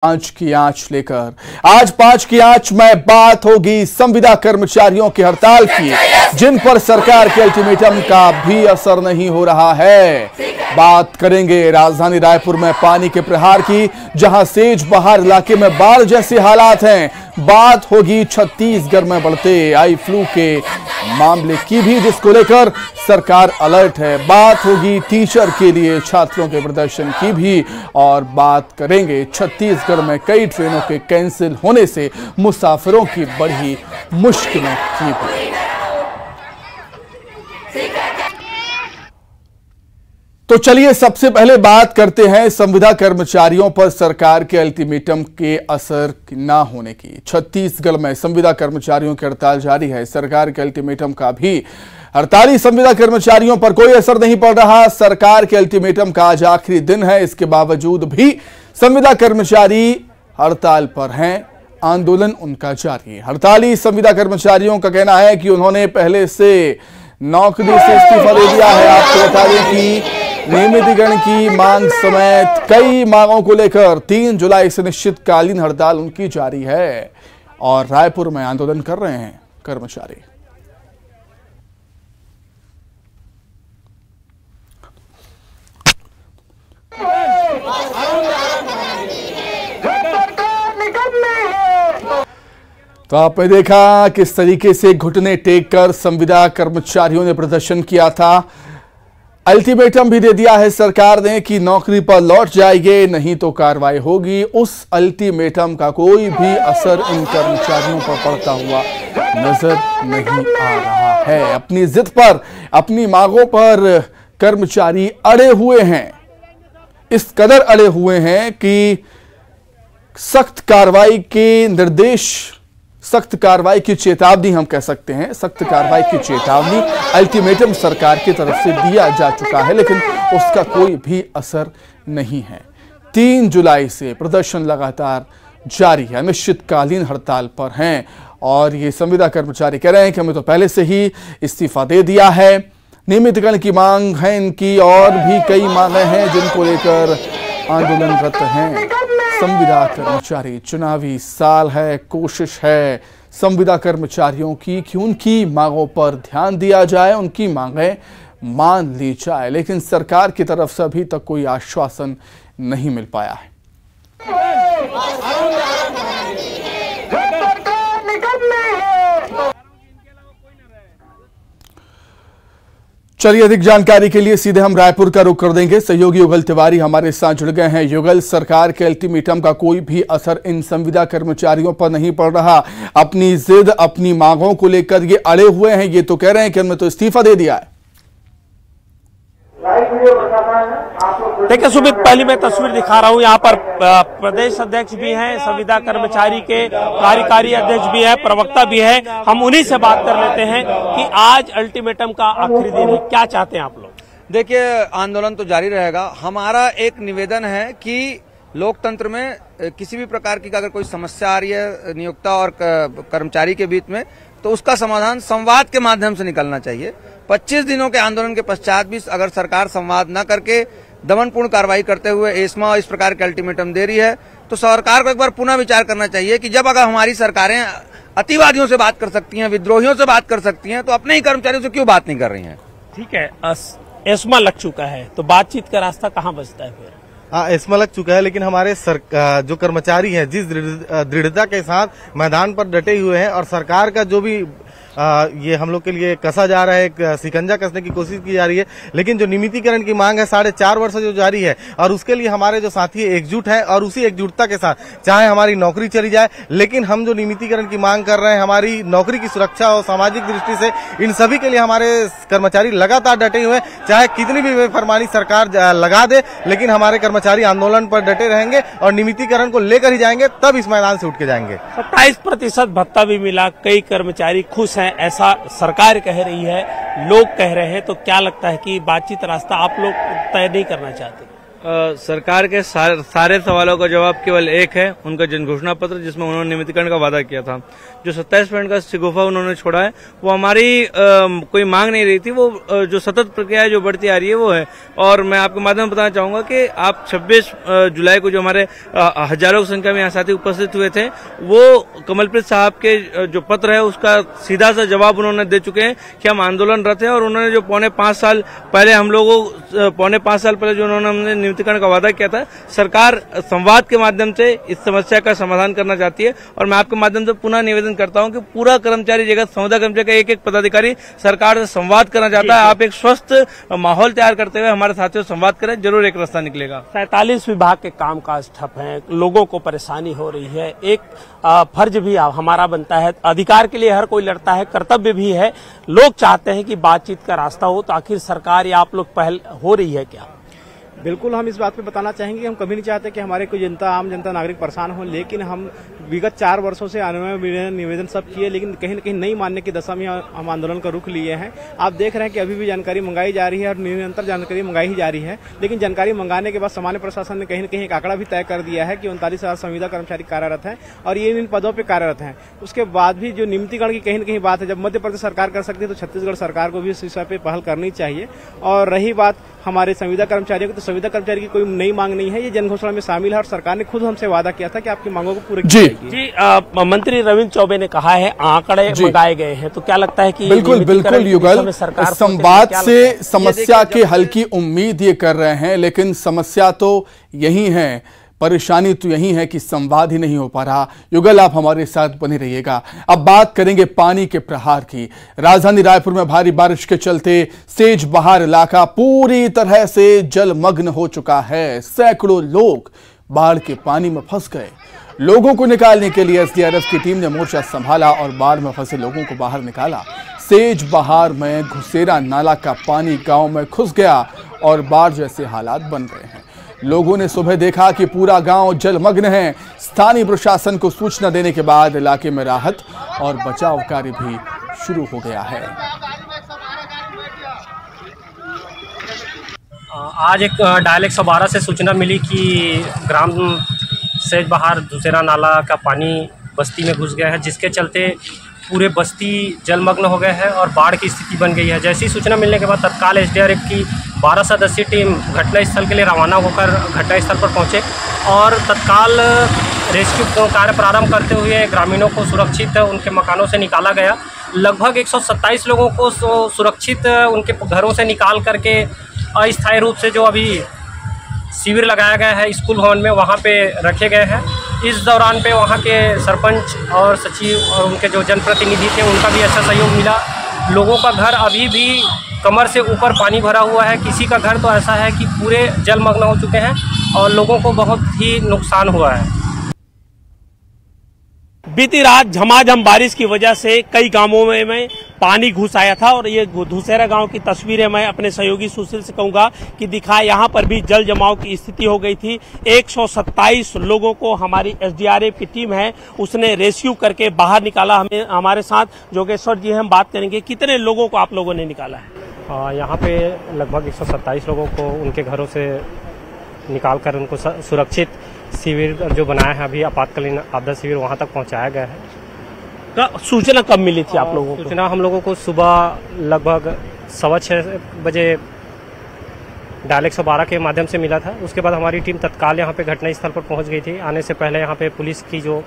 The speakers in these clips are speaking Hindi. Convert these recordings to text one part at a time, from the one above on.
पांच की आंच लेकर आज 5 की आंच में बात होगी संविदा कर्मचारियों की हड़ताल की, जिन पर सरकार के अल्टीमेटम का भी असर नहीं हो रहा है। बात करेंगे राजधानी रायपुर में पानी के प्रहार की, जहां सेज बहार इलाके में बाढ़ जैसे हालात हैं। बात होगी छत्तीसगढ़ में बढ़ते आई फ्लू के मामले की भी, जिसको लेकर सरकार अलर्ट है। बात होगी टीचर के लिए छात्रों के प्रदर्शन की भी, और बात करेंगे छत्तीसगढ़ में कई ट्रेनों के कैंसिल होने से मुसाफिरों की बढ़ी मुश्किलों की भी। तो चलिए सबसे पहले बात करते हैं संविदा कर्मचारियों पर सरकार के अल्टीमेटम के असर न होने की। छत्तीसगढ़ में संविदा कर्मचारियों की हड़ताल जारी है। सरकार के अल्टीमेटम का भी हड़ताली संविदा कर्मचारियों पर कोई असर नहीं पड़ रहा। सरकार के अल्टीमेटम का आज आखिरी दिन है, इसके बावजूद भी संविदा कर्मचारी हड़ताल पर हैं। आंदोलन उनका जारी है। हड़ताली संविदा कर्मचारियों का कहना है कि उन्होंने पहले से नौकरी से इस्तीफा दे दिया है। आपको बता दें कि नियमितीकरण की मांग समेत कई मांगों को लेकर 3 जुलाई से निश्चितकालीन हड़ताल उनकी जारी है और रायपुर में आंदोलन कर रहे हैं कर्मचारी। तो आपने देखा किस तरीके से घुटने टेक कर संविदा कर्मचारियों ने प्रदर्शन किया था। अल्टीमेटम भी दे दिया है सरकार ने कि नौकरी पर लौट जाएंगे, नहीं तो कार्रवाई होगी। उस अल्टीमेटम का कोई भी असर इन कर्मचारियों पर पड़ता हुआ नजर नहीं आ रहा है। अपनी जिद पर, अपनी मांगों पर कर्मचारी अड़े हुए हैं। इस कदर अड़े हुए हैं कि सख्त कार्रवाई के निर्देश, सख्त कार्रवाई की चेतावनी हम कह सकते हैं, सख्त कार्रवाई की चेतावनी अल्टीमेटम सरकार की तरफ से दिया जा चुका है, लेकिन उसका कोई भी असर नहीं है। 3 जुलाई से प्रदर्शन लगातार जारी है, अनिश्चितकालीन हड़ताल पर हैं और ये संविदा कर्मचारी कह रहे हैं कि हमें तो पहले से ही इस्तीफा दे दिया है। नियमितीकरण की मांग है इनकी, और भी कई मांगे हैं जिनको लेकर आंदोलनरत हैं संविदा कर्मचारी। चुनावी साल है, कोशिश है संविदा कर्मचारियों की कि उनकी मांगों पर ध्यान दिया जाए, उनकी मांगें मान ली जाए, लेकिन सरकार की तरफ से अभी तक कोई आश्वासन नहीं मिल पाया है। चलिए अधिक जानकारी के लिए सीधे हम रायपुर का रुख कर देंगे। सहयोगी युगल तिवारी हमारे साथ जुड़ गए हैं। युगल, सरकार के अल्टीमेटम का कोई भी असर इन संविदा कर्मचारियों पर नहीं पड़ रहा। अपनी जिद, अपनी मांगों को लेकर ये अड़े हुए हैं। ये तो कह रहे हैं कि हमने तो इस्तीफा दे दिया है। देखिए सुमित, पहली मैं तस्वीर दिखा रहा हूँ। यहाँ पर प्रदेश अध्यक्ष भी हैं, संविदा कर्मचारी के कार्यकारी अध्यक्ष भी है, प्रवक्ता भी है। हम उन्हीं से बात कर लेते हैं कि आज अल्टीमेटम का आखिरी दिन है, क्या चाहते हैं आप लोग? देखिए, आंदोलन तो जारी रहेगा। हमारा एक निवेदन है कि लोकतंत्र में किसी भी प्रकार की अगर कोई समस्या आ रही है नियोक्ता और कर्मचारी के बीच में, तो उसका समाधान संवाद के माध्यम से निकलना चाहिए। 25 दिनों के आंदोलन के पश्चात भी अगर सरकार संवाद न करके दमनपूर्ण कार्रवाई करते हुए एस्मा इस प्रकार के अल्टीमेटम दे रही है, तो सरकार को एक बार पुनः विचार करना चाहिए कि जब अगर हमारी सरकारें अतिवादियों से बात कर सकती हैं, विद्रोहियों से बात कर सकती हैं, तो अपने ही कर्मचारियों से क्यों बात नहीं कर रही हैं? ठीक है, एस्मा लग चुका है तो बातचीत का रास्ता कहाँ बचता है फिर? हाँ, एस्मा लग चुका है, लेकिन हमारे जो कर्मचारी हैं जिस दृढ़ता के साथ मैदान पर डटे हुए हैं और सरकार का जो भी ये हम लोग के लिए कसा जा रहा है, एक शिकंजा कसने की कोशिश की जा रही है, लेकिन जो नियमितीकरण की मांग है 4.5 वर्ष से जो जारी है, और उसके लिए हमारे जो साथी एकजुट हैं और उसी एकजुटता के साथ चाहे हमारी नौकरी चली जाए, लेकिन हम जो नियमितीकरण की मांग कर रहे हैं, हमारी नौकरी की सुरक्षा और सामाजिक दृष्टि से, इन सभी के लिए हमारे कर्मचारी लगातार डटे हुए हैं। चाहे कितनी भी बेफरमानी सरकार लगा दे, लेकिन हमारे कर्मचारी आंदोलन पर डटे रहेंगे और नियमितीकरण को लेकर ही जाएंगे, तब इस मैदान से उठ के जाएंगे। 27% भत्ता भी मिला, कई कर्मचारी खुश हैं, ऐसा सरकार कह रही है, लोग कह रहे हैं। तो क्या लगता है कि बातचीत रास्ता आप लोग तय नहीं करना चाहते? सरकार के सारे सवालों का जवाब केवल एक है, उनका जनघोषणा पत्र, जिसमें उन्होंने नियमितीकरण का वादा किया था। जो 27% का शिगुफा उन्होंने छोड़ा है, वो हमारी कोई मांग नहीं रही थी, वो जो सतत प्रक्रिया जो बढ़ती आ रही है वो है। और मैं आपके माध्यम से बताना चाहूंगा कि आप 26 जुलाई को जो हमारे हजारों की संख्या में यहाँ साथी उपस्थित हुए थे, वो कमलप्रीत साहब के जो पत्र है उसका सीधा सा जवाब उन्होंने दे चुके हैं कि हम आंदोलनरत हैं। और उन्होंने जो पौने 5 साल पहले जो उन्होंने हमने नियमितीकरण का वादा किया था, सरकार संवाद के माध्यम से इस समस्या का समाधान करना चाहती है। और मैं आपके माध्यम से पुनः निवेदन करता हूं कि पूरा कर्मचारी जगत, संविदा कर्मचारी का एक एक पदाधिकारी सरकार से संवाद करना चाहता है। आप एक स्वस्थ माहौल तैयार करते हुए हमारे साथियों से संवाद करें, जरूर एक रास्ता निकलेगा। 47 विभाग के कामकाज ठप हैं, लोगों को परेशानी हो रही है। एक फर्ज भी हमारा बनता है, अधिकार के लिए हर कोई लड़ता है, कर्तव्य भी है। लोग चाहते हैं कि बातचीत का रास्ता हो, तो आखिर सरकार या आप लोग पहल हो रही है क्या? बिल्कुल, हम इस बात पे बताना चाहेंगे, हम कभी नहीं चाहते कि हमारे कोई आम जनता नागरिक परेशान हो, लेकिन हम विगत 4 वर्षों से निवेदन सब किए, लेकिन कहीं न कहीं नहीं मानने की दशा में हम आंदोलन का रुख लिए हैं। आप देख रहे हैं कि अभी भी जानकारी मंगाई जा रही है और निरंतर जानकारी मंगाई ही जा रही है, लेकिन जानकारी मंगाने के बाद सामान्य प्रशासन ने कहीं न कहीं एक आंकड़ा भी तय कर दिया है कि 39,000 संविदा कर्मचारी कार्यरत हैं और ये इन पदों पर कार्यरत हैं। उसके बाद भी जो नियमितीकरण की कहीं न कहीं बात है, जब मध्य प्रदेश सरकार कर सकती है तो छत्तीसगढ़ सरकार को भी इस विषय पर पहल करनी चाहिए। और रही बात हमारे संविदा कर्मचारियों की, तो संविदा कर्मचारी की कोई नई मांग नहीं है, ये जनघोषणा में शामिल है और सरकार ने खुद हमसे वादा किया था कि आपकी मांगों को पूरे जी। मंत्री रविंद्र चौबे ने कहा है आंकड़े मंगाए गए हैं, तो क्या लगता है कि बिल्कुल युगल, संवाद से समस्या के हल की उम्मीद ये कर रहे हैं, लेकिन समस्या तो यही है, परेशानी तो यही है कि संवाद ही नहीं हो पा रहा। युगल, आप हमारे साथ बने रहिएगा। अब बात करेंगे पानी के प्रहार की। राजधानी रायपुर में भारी बारिश के चलते सेज बहार इलाका पूरी तरह से जलमग्न हो चुका है। सैकड़ों लोग बाढ़ के पानी में फंस गए। लोगों को निकालने के लिए एसडीआरएफ की टीम ने मोर्चा संभाला और बाढ़ में फंसे लोगों को बाहर निकाला। सेज बहार में घुसेरा नाला का पानी गांव में घुस गया और बाढ़ जैसे हालात बन गए हैं। लोगों ने सुबह देखा कि पूरा गांव जलमग्न है। स्थानीय प्रशासन को सूचना देने के बाद इलाके में राहत और बचाव कार्य भी शुरू हो गया है। आज एक डायल 112 से सूचना मिली कि ग्राम सेज बहार धुसेरा नाला का पानी बस्ती में घुस गया है, जिसके चलते पूरे बस्ती जलमग्न हो गए हैं और बाढ़ की स्थिति बन गई है। जैसी सूचना मिलने के बाद तत्काल एसडीआरएफ की 12 सदस्यीय टीम घटनास्थल के लिए रवाना होकर घटनास्थल पर पहुंचे और तत्काल रेस्क्यू कार्य प्रारंभ करते हुए ग्रामीणों को सुरक्षित उनके मकानों से निकाला गया। लगभग 127 लोगों को सुरक्षित उनके घरों से निकाल करके अस्थायी रूप से जो अभी शिविर लगाया गया है स्कूल भवन में, वहाँ पे रखे गए हैं। इस दौरान पे वहाँ के सरपंच और सचिव और उनके जो जनप्रतिनिधि थे उनका भी अच्छा सहयोग मिला। लोगों का घर अभी भी कमर से ऊपर पानी भरा हुआ है। किसी का घर तो ऐसा है कि पूरे जलमग्न हो चुके हैं और लोगों को बहुत ही नुकसान हुआ है। बीती रात झमाझम बारिश की वजह से कई गांवों में पानी घुस आया था और ये धुसेरा गांव की तस्वीरें मैं अपने सहयोगी सुशील से कहूंगा कि दिखाए। यहां पर भी जल जमाव की स्थिति हो गई थी। 127 लोगों को हमारी एसडीआरएफ की टीम है उसने रेस्क्यू करके बाहर निकाला। हमारे साथ जोगेश्वर जी हैं, हम बात करेंगे कितने लोगों को आप लोगों ने निकाला है? यहाँ पे लगभग 127 लोगों को उनके घरों से निकाल कर उनको सुरक्षित शिविर जो बनाया है अभी आपातकालीन आपदा शिविर वहाँ तक पहुँचाया गया है। सूचना कब मिली थी आप लोगों को? सूचना हम लोगों को सुबह लगभग 6:15 बजे डायल 112 के माध्यम से मिला था। उसके बाद हमारी टीम तत्काल यहाँ पे घटनास्थल पर पहुँच गई थी। आने से पहले यहाँ पे पुलिस की जो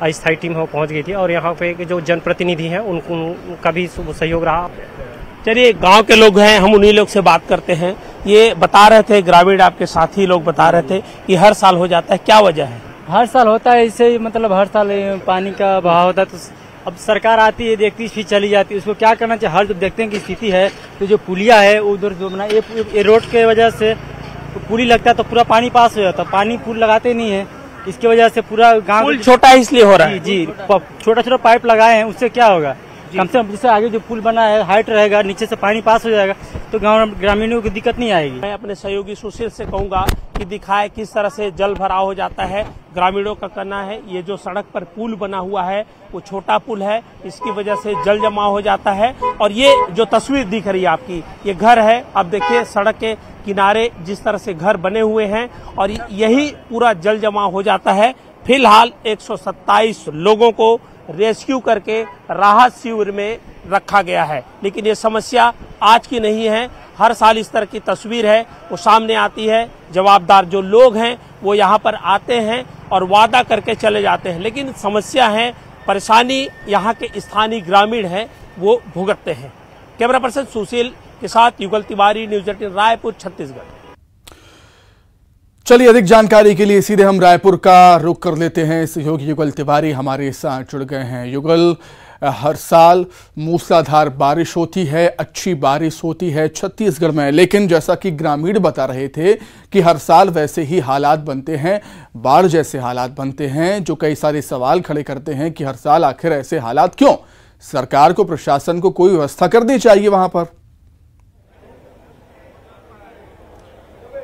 अस्थायी टीम है वो पहुँच गई थी और यहाँ पे जो जनप्रतिनिधि हैं उनका भी सहयोग रहा। चलिए, गांव के लोग हैं, हम उन्हीं लोग से बात करते हैं। ये बता रहे थे, ग्रामीण आपके साथी लोग बता रहे थे कि हर साल हो जाता है, क्या वजह है? हर साल होता है इससे, मतलब हर साल पानी का बहाव होता है तो अब सरकार आती है देखती फिर चली जाती है। उसको क्या करना चाहिए? हर जब देखते हैं कि स्थिति है तो जो पुलिया है उधर जो बना ये रोड के वजह से तो पुली लगता है तो पूरा पानी पास हो जाता है। पानी पुल लगाते नहीं है, इसकी वजह से पूरा गाँव छोटा है इसलिए हो रहा है। जी, छोटा छोटा पाइप लगाए हैं, उससे क्या होगा? कम से कम जिससे आगे जो पुल बना है हाइट रहेगा, नीचे से पानी पास हो जाएगा। तो गाँव ग्रामीणों को दिक्कत नहीं आएगी। मैं अपने सहयोगी सुशील से कहूंगा कि दिखाए किस तरह से जल भराव हो जाता है। ग्रामीणों का कहना है ये जो सड़क पर पुल बना हुआ है वो छोटा पुल है, इसकी वजह से जल जमाव हो जाता है। और ये जो तस्वीर दिख रही है आपकी, ये घर है। अब देखिए सड़क के किनारे जिस तरह से घर बने हुए हैं और यही पूरा जल जमाव हो जाता है। फिलहाल 127 लोगों को रेस्क्यू करके राहत शिविर में रखा गया है, लेकिन ये समस्या आज की नहीं है। हर साल इस तरह की तस्वीर है वो सामने आती है। जवाबदार जो लोग हैं वो यहाँ पर आते हैं और वादा करके चले जाते हैं, लेकिन समस्या है, परेशानी यहाँ के स्थानीय ग्रामीण हैं वो भुगतते हैं। कैमरा पर्सन सुशील के साथ युगल तिवारी, न्यूज 18 रायपुर, छत्तीसगढ़। चलिए अधिक जानकारी के लिए सीधे हम रायपुर का रुख कर लेते हैं। सहयोगी युगल तिवारी हमारे साथ जुड़ गए हैं। युगल, हर साल मूसलाधार बारिश होती है, अच्छी बारिश होती है छत्तीसगढ़ में, लेकिन जैसा कि ग्रामीण बता रहे थे कि हर साल वैसे ही हालात बनते हैं, बाढ़ जैसे हालात बनते हैं, जो कई सारे सवाल खड़े करते हैं कि हर साल आखिर ऐसे हालात क्यों। सरकार को, प्रशासन को कोई व्यवस्था करनी चाहिए वहां पर।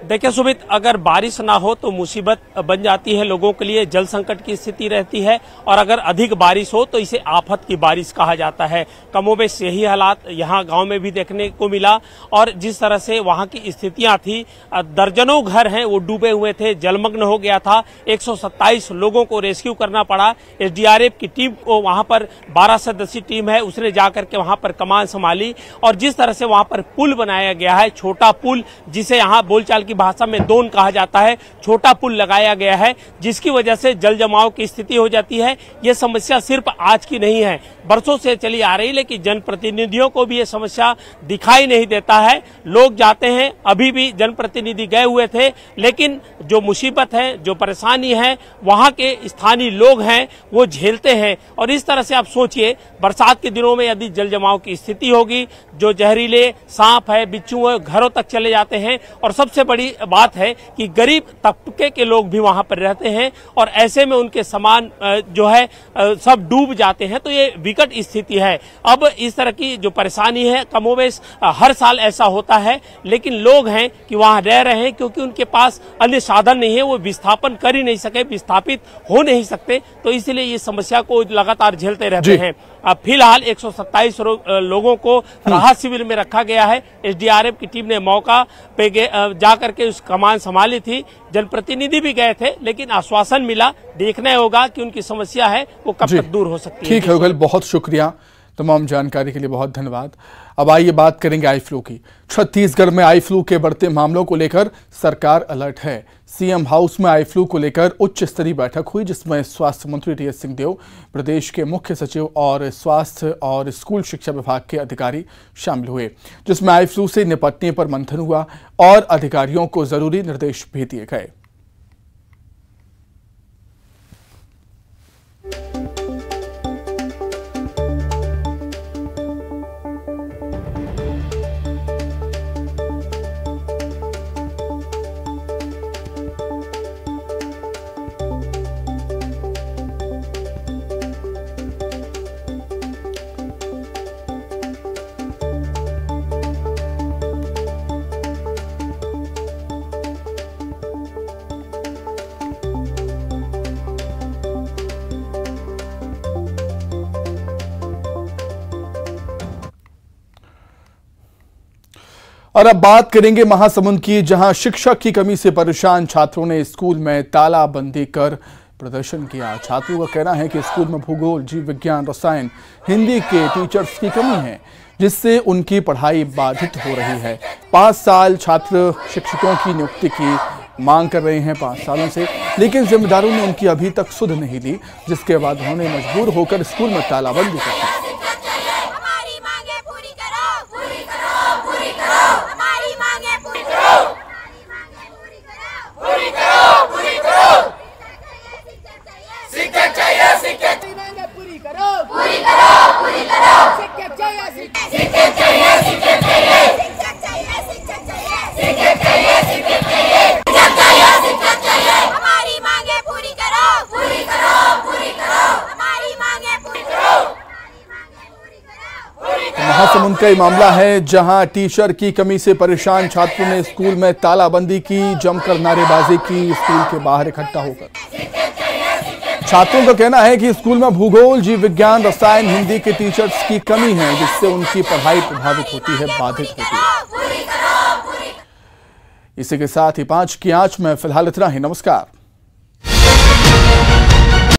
देखिए सुमित, अगर बारिश ना हो तो मुसीबत बन जाती है लोगों के लिए, जल संकट की स्थिति रहती है। और अगर अधिक बारिश हो तो इसे आफत की बारिश कहा जाता है। कमोबेश यही हालात यहाँ गांव में भी देखने को मिला। और जिस तरह से वहां की स्थितियां थी, दर्जनों घर हैं वो डूबे हुए थे, जलमग्न हो गया था। 127 लोगों को रेस्क्यू करना पड़ा। एसडीआरएफ की टीम को, वहां पर 12 सदस्यीय टीम है, उसने जाकर के वहां पर कमान संभाली। और जिस तरह से वहां पर पुल बनाया गया है, छोटा पुल, जिसे यहाँ बोलचाल की भाषा में दोन कहा जाता है, छोटा पुल लगाया गया है, जिसकी वजह से जल जमाव की स्थिति हो जाती है। ये समस्या सिर्फ आज की नहीं है, बरसों से चली आ रही, लेकिन जनप्रतिनिधियों को भी ये समस्या दिखाई नहीं देता है। लोग जाते हैं, अभी भी जनप्रतिनिधि गए हुए थे, लेकिन जो मुसीबत है, जो परेशानी है, वहां के स्थानीय लोग हैं वो झेलते हैं। और इस तरह से आप सोचिए, बरसात के दिनों में यदि जल जमाव की स्थिति होगी, जो जहरीले सांप है, बिच्छू है, घरों तक चले जाते हैं। और सबसे बड़ी बात है कि गरीब तबके के लोग भी वहां पर रहते हैं और ऐसे में उनके सामान जो है सब डूब जाते हैं। तो ये विकट स्थिति है। अब इस तरह की जो परेशानी है, कमोबेश हर साल ऐसा होता है, लेकिन लोग हैं कि वहां रह रहे हैं क्योंकि उनके पास अन्य साधन नहीं है, वो विस्थापन कर ही नहीं सके, विस्थापित हो नहीं सकते, तो इसलिए ये समस्या को लगातार झेलते रहते हैं। फिलहाल 127 लोगों को राहत शिविर में रखा गया है। एसडीआरएफ की टीम ने मौका पे जाकर के उस कमान संभाली थी। जनप्रतिनिधि भी गए थे, लेकिन आश्वासन मिला। देखना होगा कि उनकी समस्या है वो कब तक दूर हो सकती है। ठीक है युगल, बहुत शुक्रिया, तमाम जानकारी के लिए बहुत धन्यवाद। अब आइए बात करेंगे आई फ्लू की। छत्तीसगढ़ में आई फ्लू के बढ़ते मामलों को लेकर सरकार अलर्ट है। सीएम हाउस में आई फ्लू को लेकर उच्च स्तरीय बैठक हुई, जिसमें स्वास्थ्य मंत्री टीएस सिंहदेव, प्रदेश के मुख्य सचिव और स्वास्थ्य और स्कूल शिक्षा विभाग के अधिकारी शामिल हुए, जिसमें आई फ्लू से निपटने पर मंथन हुआ और अधिकारियों को जरूरी निर्देश भी दिए गए। और अब बात करेंगे महासमुंद की, जहां शिक्षक की कमी से परेशान छात्रों ने स्कूल में तालाबंदी कर प्रदर्शन किया। छात्रों का कहना है कि स्कूल में भूगोल, जीव विज्ञान, रसायन, हिंदी के टीचर्स की कमी है, जिससे उनकी पढ़ाई बाधित हो रही है। 5 साल छात्र शिक्षकों की नियुक्ति की मांग कर रहे हैं 5 सालों से, लेकिन जिम्मेदारों ने उनकी अभी तक सुध नहीं ली, जिसके बाद उन्होंने मजबूर होकर स्कूल में तालाबंदी कर दी। महासमुंद स्कूल का ही मामला है, जहां टीचर की कमी से परेशान छात्रों ने स्कूल में तालाबंदी की, जमकर नारेबाजी की स्कूल के बाहर इकट्ठा होकर। छात्रों का कहना है कि स्कूल में भूगोल, जीव विज्ञान, रसायन, हिंदी के टीचर्स की कमी है, जिससे उनकी पढ़ाई प्रभावित होती है, बाधित होती है। इसी के साथ ही 5 की आंच में फिलहाल इतना ही। नमस्कार।